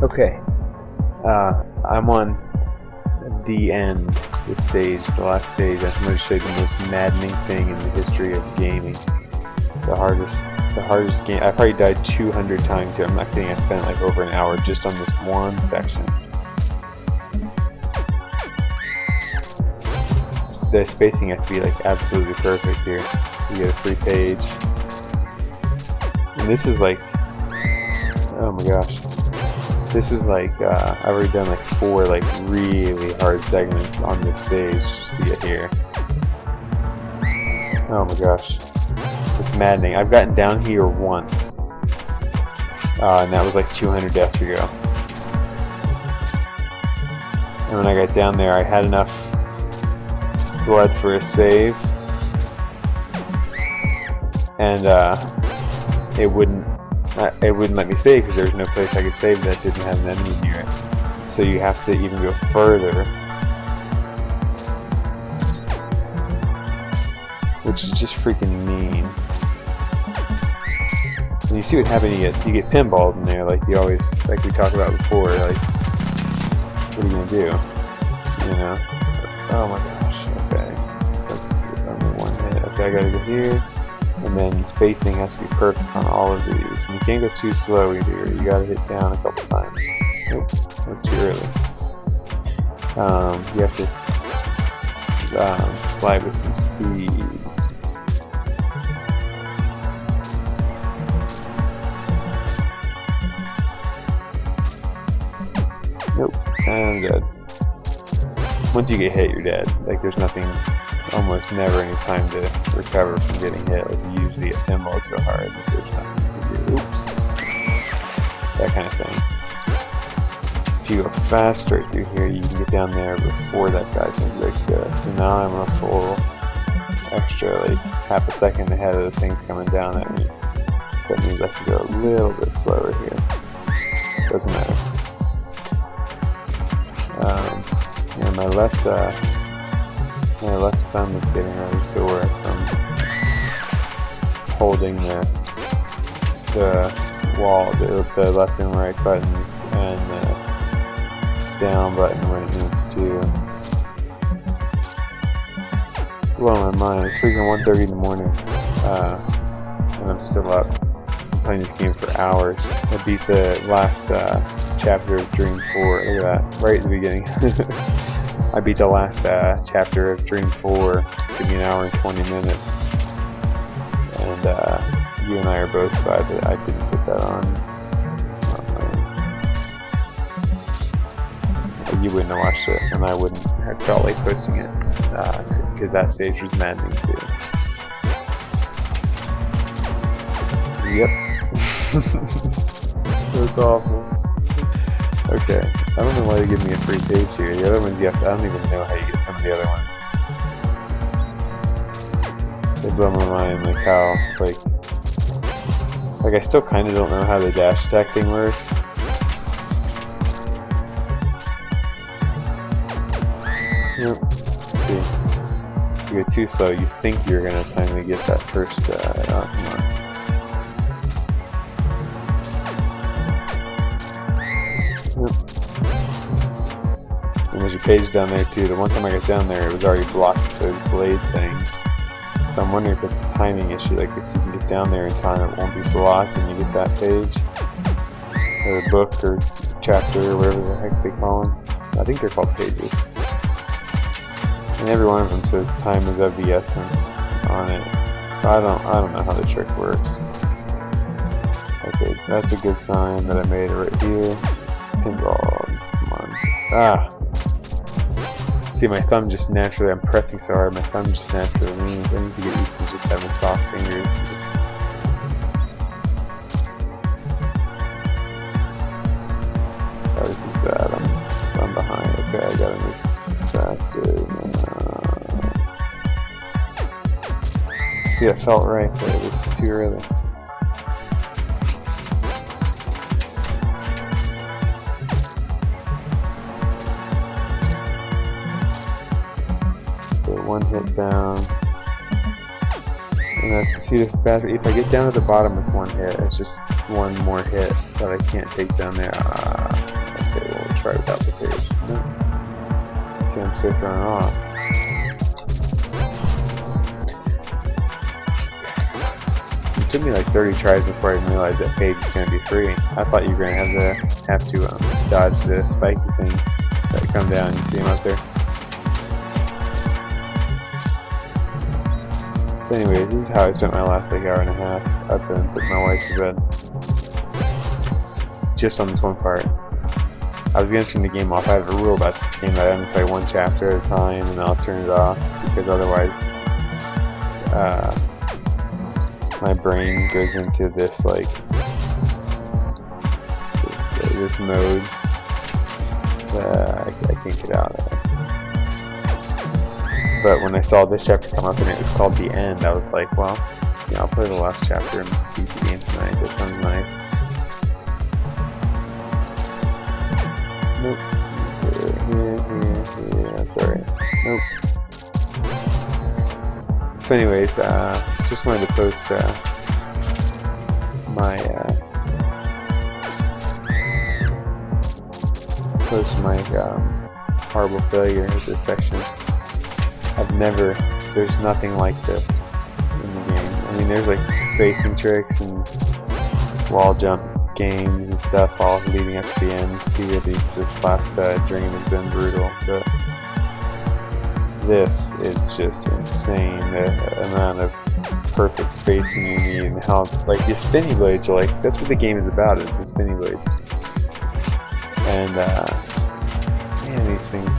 Okay, I'm on the end, the stage, the last stage. I'm going to show you the most maddening thing in the history of gaming. The hardest game. I probably died 200 times here. I'm not kidding. I spent like over an hour just on this one section. The spacing has to be like absolutely perfect here. You get a free page, and this is like, oh my gosh. This is like, I've already done like 4 like really hard segments on this stage just to get here. Oh my gosh. It's maddening. I've gotten down here once. And that was like 200 deaths ago. And when I got down there, I had enough blood for a save. And it wouldn't let me save because there was no place I could save that didn't have an enemy near it. So you have to even go further, which is just freaking mean. And you see what happened, you get pinballed in there, like we talked about before. Like, what are you gonna do? You know? Oh my gosh. Okay, so that's only one hit. Okay, I gotta go here. And then spacing has to be perfect on all of these. And you can't go too slow either. You gotta hit down a couple times. Nope, that's too early. You have to slide with some speed. Nope, and I'm dead. Once you get hit, you're dead. Like, there's nothing, almost never any time to recover from getting hit. Like, you usually get pinballed so hard that there's nothing to do. Oops. That kind of thing. If you go fast straight through here, you can get down there before that guy can break good. So now I'm a full extra, like, half a second ahead of the things coming down at me. That means I have to go a little bit slower here. Doesn't matter. Yeah, my left thumb is getting really sore from holding the wall, the left and right buttons, and the down button when it needs to. It's blowing my mind. It's freaking 1:30 in the morning, and I'm still up. I'm playing this game for hours. I beat the last chapter of Dream 4. Look at that, right at the beginning. I beat the last chapter of Dream 4. It took me an hour and 20 minutes. And you and I are both glad that I didn't put that on. You wouldn't have watched it, and I wouldn't have felt like posting it, because that stage was maddening too. Yep. That's awful. Okay, I don't know why they give me a free page here. The other ones I don't even know how you get some of the other ones. They blow my mind, like how, like I still kind of don't know how the dash attack thing works. Yep, let's see. If you go too slow, you think you're gonna finally get that first, oh, come on. And there's a page down there too. The one time I got down there, it was already blocked with those blade things. So I'm wondering if it's a timing issue. Like, if you can get down there in time, it won't be blocked, and you get that page, or book, or chapter, or whatever the heck they call them. I think they're called pages. And every one of them says time is of the essence on it. So I don't know how the trick works. Okay, that's a good sign that I made it right here. Pinball, come on. Ah! See, my thumb just naturally, I'm pressing so hard, my thumb just naturally leans. I need to get used to just having soft fingers. Oh, this is bad. I'm behind. Okay, I gotta move faster. See, it felt right, but it was too early. One hit down, And that's, see this bad, if I get down to the bottom with one hit, it's just one more hit that I can't take down there. Okay, we'll try without the page. Nope. See, I'm so thrown off. It took me like 30 tries before I even realized that page is going to be free. I thought you were going to have to dodge the spiky things that come down. You see them up there? So anyways, this is how I spent my last like hour and a half after I put my wife to bed. Just on this one part. I was going to turn the game off. I have a rule about this game that I only play one chapter at a time and then I'll turn it off because otherwise my brain goes into this like this mode that I can't get out of. But when I saw this chapter come up and it was called The End, I was like, well, yeah, I'll play the last chapter and beat the game tonight. That sounds nice. Nope. Yeah, that's alright. Nope. So anyways, just wanted to post my horrible failure in this section. There's nothing like this in the game. I mean, there's like spacing tricks and wall jump games and stuff all leading up to the end. See, this last dream has been brutal, but this is just insane. The amount of perfect spacing you need and how, like, the spinny blades are like, that's what the game is about, is the spinny blades. And, man, these things,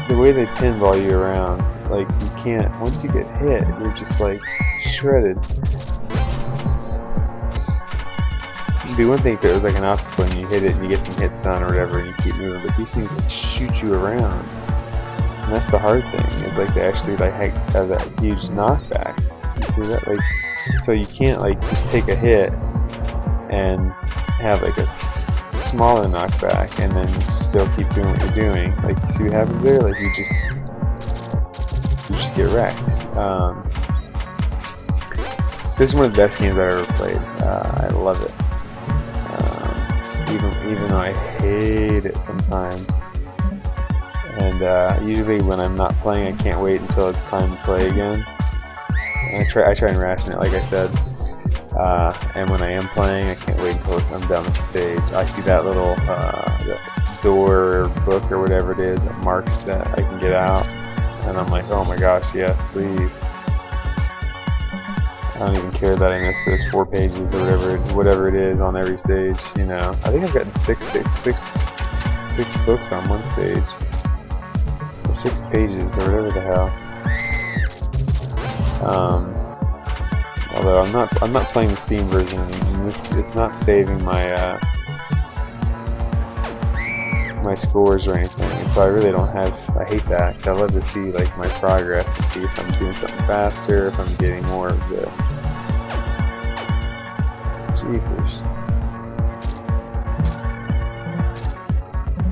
the way they pinball you around, like, you can't, once you get hit, you're just like shredded. It'd be one thing if it was like an obstacle and you hit it and you get some hits done or whatever and you keep moving, but these things like shoot you around. And that's the hard thing, it's like they actually like have that huge knockback. You see that? Like, so you can't like just take a hit and have like a smaller knockback and then still keep doing what you're doing. Like, you see what happens there? Like, you just get wrecked. This is one of the best games I've ever played. I love it. Even though I hate it sometimes. And usually when I'm not playing, I can't wait until it's time to play again. And I try and ration it, like I said. And when I am playing, I can't wait until I'm done with the stage. I see that little door or book or whatever it is that marks that I can get out, and I'm like, oh my gosh, yes, please. I don't even care that I missed those 4 pages or whatever it is on every stage. You know, I think I've gotten six books on one stage, or 6 pages or whatever the hell. Although I'm not playing the Steam version, and it's not saving my my scores or anything, and so I really don't have. I hate that, 'cause I love to see like my progress, to see if I'm doing something faster, if I'm getting more of the. Jeepers.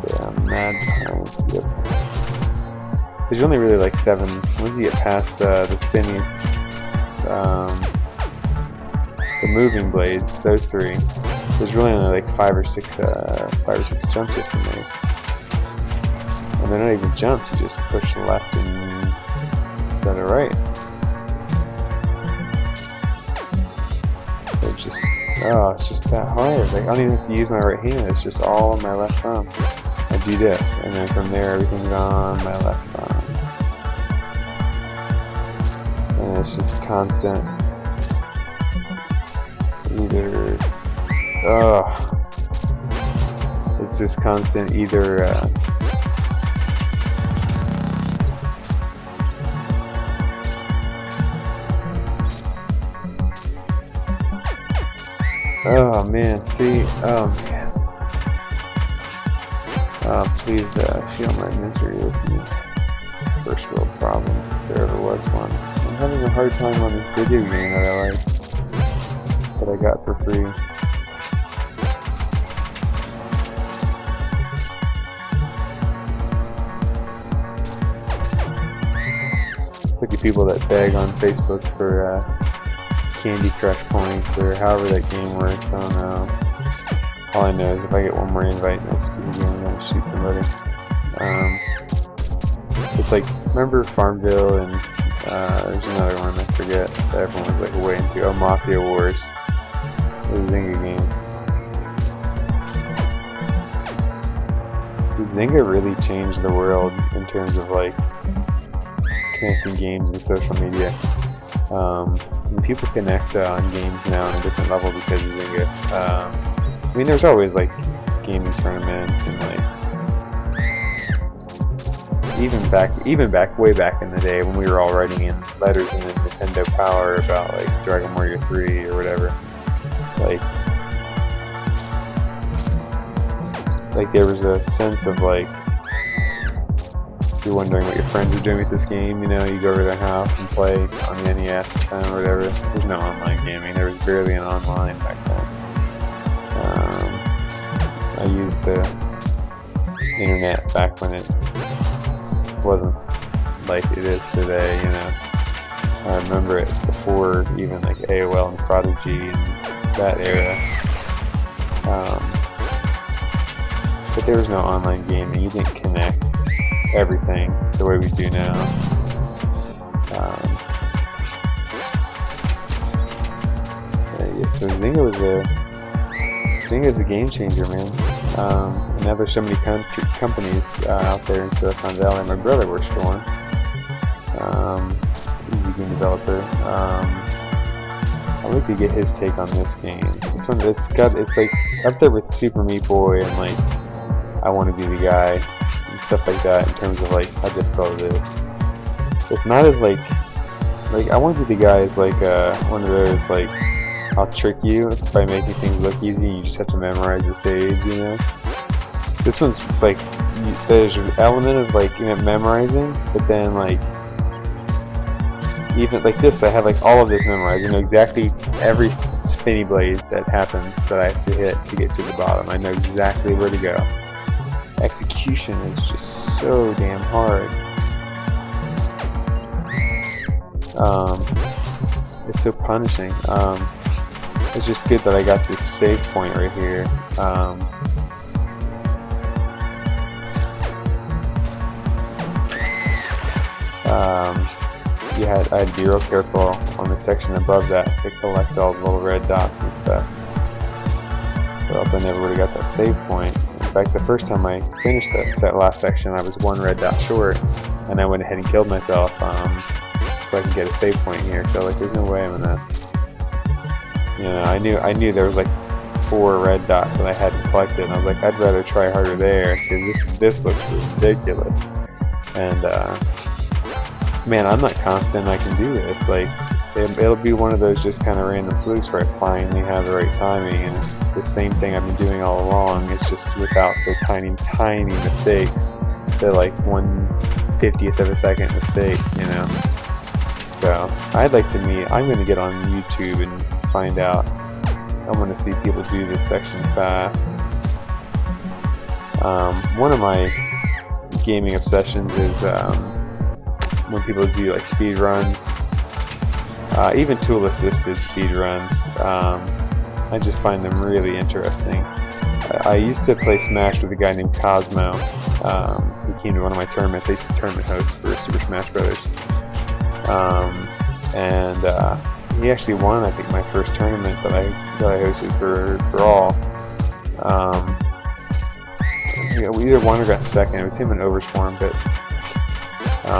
Yeah, I'm mad behind. Yep. There's only really like 7. Once you get past the spinning. The moving blades, those 3. There's really only like 5 or 6 jumps you have to make. And they're not even jumps, you just push left instead of right. It's just that hard. Like, I don't even have to use my right hand, it's just all on my left thumb. I do this, and then from there everything's on my left thumb. And it's just constant. It's just constant either oh man, see, oh man. Please feel my misery with me. First world problems, if there ever was one. I'm having a hard time on this video game that I like. That I got for free. It's like a people that beg on Facebook for Candy Crush points or however that game works. I don't know. All I know is if I get one more invite in that stupid game, I'm gonna shoot somebody. It's like, remember Farmville and there's another one I forget that everyone was like way into. Oh, Mafia Wars. Those Zynga games. Zynga really changed the world in terms of like connecting games and social media. And people connect on games now on a different level because of Zynga. I mean, there's always like gaming tournaments and like way back in the day when we were all writing in letters in the Nintendo Power about like Dragon Warrior 3 or whatever. Like there was a sense of like, if you're wondering what your friends are doing with this game, you know, you go over to their house and play on the NES or whatever. There's no online gaming. There was barely an online back then. I used the internet back when it wasn't like it is today, you know. I remember it before even like AOL and Prodigy and that era. But there was no online gaming. You didn't connect everything the way we do now. Yeah, so Zynga's a game changer, man. And now there's so many companies out there in Silicon Valley. My brother works for one. He's a game developer. I'd like to get his take on this game. It's like up there with Super Meat Boy and like I Want to Be the Guy and stuff like that in terms of like how difficult it is. It's not as like I Want to Be the Guy is like one of those like I'll trick you by making things look easy. You just have to memorize the stage, you know. This one's like there's an element of like memorizing, but then like even like this, I have like all of this memorized. I know exactly every spinny blade that happens that I have to hit to get to the bottom. I know exactly where to go. Execution is just so damn hard. It's so punishing. It's just good that I got this save point right here. I had to be real careful on the section above that to collect all the little red dots and stuff. Or else I never would have got that save point. In fact, the first time I finished that last section, I was one red dot short, and I went ahead and killed myself so I could get a save point here. So like, there's no way I'm gonna. You know, I knew there was like 4 red dots that I hadn't collected, and I was like, I'd rather try harder there because this looks ridiculous. And man, I'm not confident I can do this. Like, it'll be one of those just kind of random flukes where I finally have the right timing, and it's the same thing I've been doing all along. It's just without the tiny mistakes, the like 1/50th of a second mistakes, you know. So I'd like to I'm going to get on YouTube and find out. I want to see people do this section fast. One of my gaming obsessions is when people do like speed runs, even tool assisted speed runs. I just find them really interesting. I used to play Smash with a guy named Cosmo. He came to one of my tournaments. I used to tournament host for Super Smash Brothers. He actually won, I think, my first tournament that I hosted for all. We either won or got second. It was him and Overswarm, but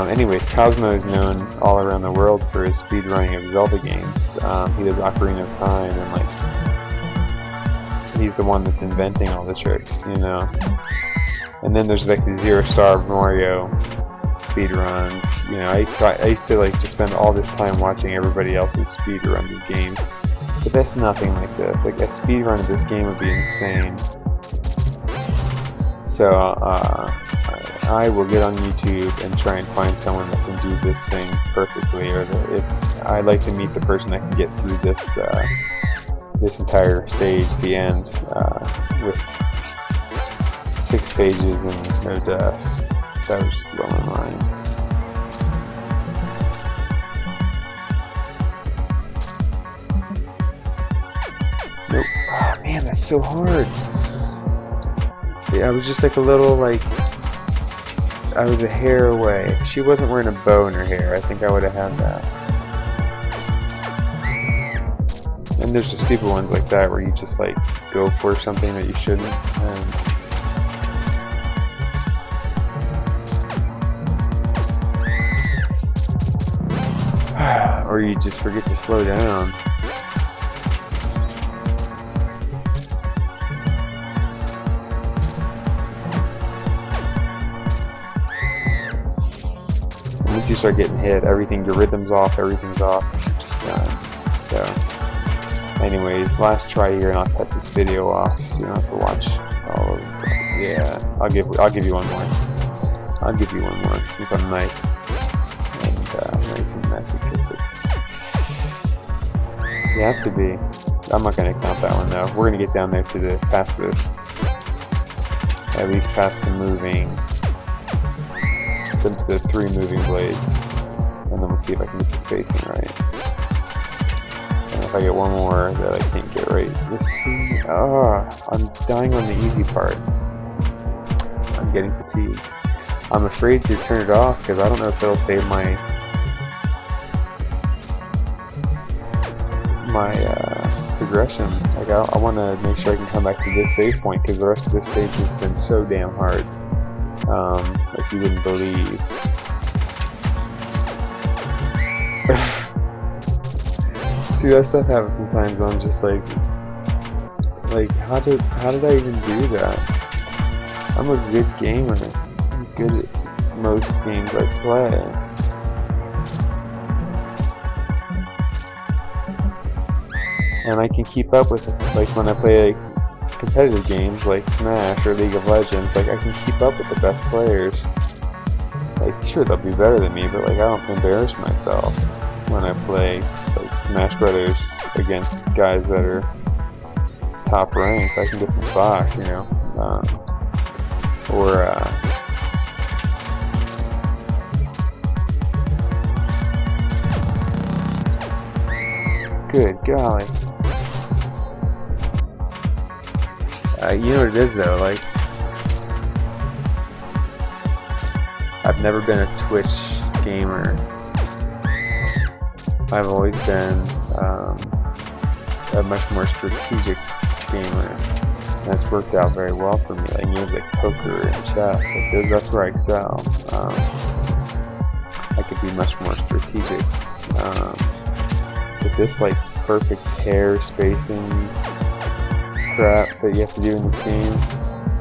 anyways, Cosmo is known all around the world for his speedrunning of Zelda games. He does Ocarina of Time, and like he's the one that's inventing all the tricks, you know. And then there's like the Zero-Star Mario speedruns. You know, I used to like just spend all this time watching everybody else's speedrun these games, but that's nothing like this. Like a speedrun of this game would be insane. So I will get on YouTube and try and find someone that can do this thing perfectly, or I'd like to meet the person that can get through this entire stage, the end, with 6 pages and no deaths. That was just blowing my mind. it's so hard. Yeah, I was just like a little, like, I was a hair away. If she wasn't wearing a bow in her hair, I think I would have had that. And there's just stupid ones like that where you just like go for something that you shouldn't. Or you just forget to slow down. Once you start getting hit, everything, your rhythm's off, everything's off, you're just done. So, anyways, last try here, and I'll cut this video off, so you don't have to watch all of it. Yeah, I'll give you one more. I'll give you one more, since I'm nice and masochistic. You have to be. I'm not gonna count that one though. We're gonna get down there to the at least past the moving. The 3 moving blades, and then we'll see if I can get the spacing right. And if I get one more that I can't get right, I'm dying on the easy part. I'm getting fatigued. I'm afraid to turn it off because I don't know if it'll save my progression. Like I want to make sure I can come back to this save point because the rest of this stage has been so damn hard. Like you wouldn't believe. See, that stuff happens sometimes. I'm just like how did I even do that? I'm a good gamer. I'm good at most games I play. And I can keep up with it. Like when I play like competitive games like Smash or League of Legends, like I can keep up with the best players. Like sure, they'll be better than me, but like I don't embarrass myself when I play like Smash Brothers against guys that are top ranked. I can get some spots, you know. Good golly. You know what it is though, like, I've never been a Twitch gamer. I've always been a much more strategic gamer. And that's worked out very well for me. Like games like poker and chess, like that's where I excel. I could be much more strategic. With this like perfect hair spacing crap that you have to do in this game,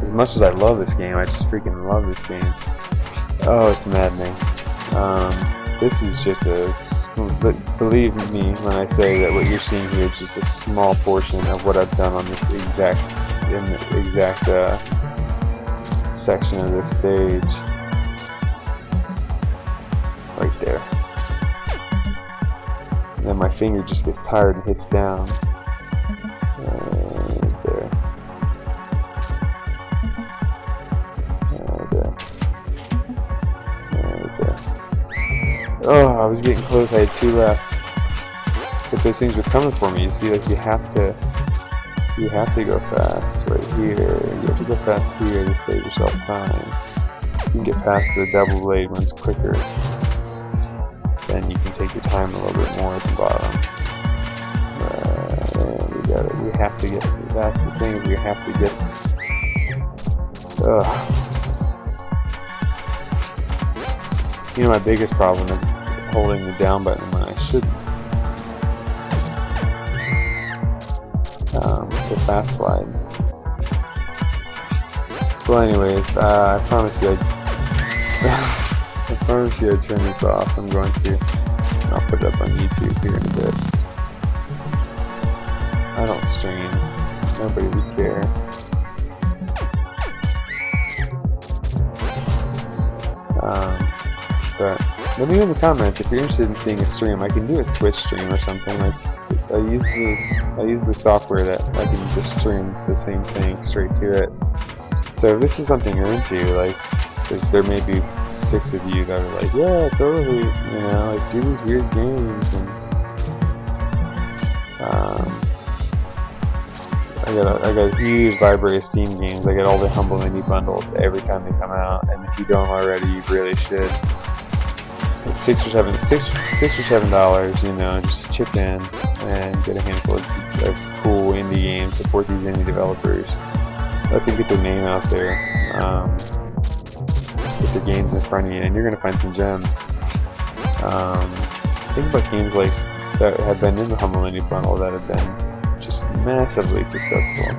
as much as I love this game, I just freaking love this game. Oh, it's maddening. This is just but believe me when I say that what you're seeing here is just a small portion of what I've done on this exact section of this stage. Right there. And then my finger just gets tired and hits down. Oh, I was getting close. I had 2 left, but those things were coming for me. You see, like you have to go fast right here. You have to go fast here to save yourself time. You can get past the double blade ones quicker. Then you can take your time a little bit more at the bottom. And we got it. We have to get. That's the thing. We have to get. You know, my biggest problem is holding the down button when I shouldn't. The fast slide. Well, anyways, I promise you I'd turn this off, so I'm going to. I'll put it up on YouTube here in a bit. I don't stream. Nobody would care. But let me know in the comments if you're interested in seeing a stream. I can do a Twitch stream or something. Like I use the software that I can just stream the same thing straight to it. So if this is something you're into, like there may be 6 of you that are like, yeah, totally, you know, like do these weird games, and I got a huge library of Steam games. I get all the Humble Indie bundles every time they come out, and if you don't already, you really should. It's $6 or $7, you know, just chip in and get a handful of cool indie games, support these indie developers, let them get their name out there, get their games in front of you, and you're going to find some gems. Think about games like that have been in the Humble Indie bundle that have been just massively successful.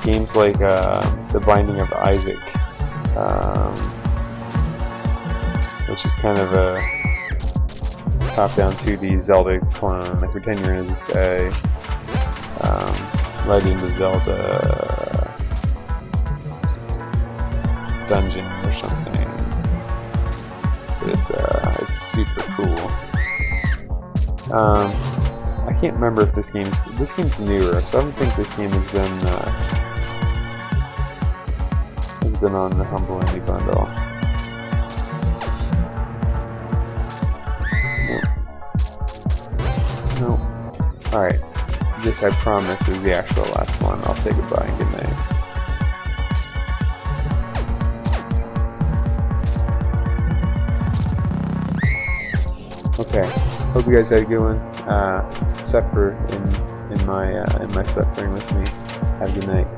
Games like The Binding of Isaac, which is kind of a top-down 2D Zelda clone. Like pretend you're in a Legend of Zelda dungeon or something. But it's super cool. I can't remember if this game's newer, so I don't think this game has been on the Humble Indie bundle. Nope. Alright. This, I promise, is the actual last one. I'll say goodbye and good night. Okay. Hope you guys had a good one. Suffer in my suffering with me. Have a good night.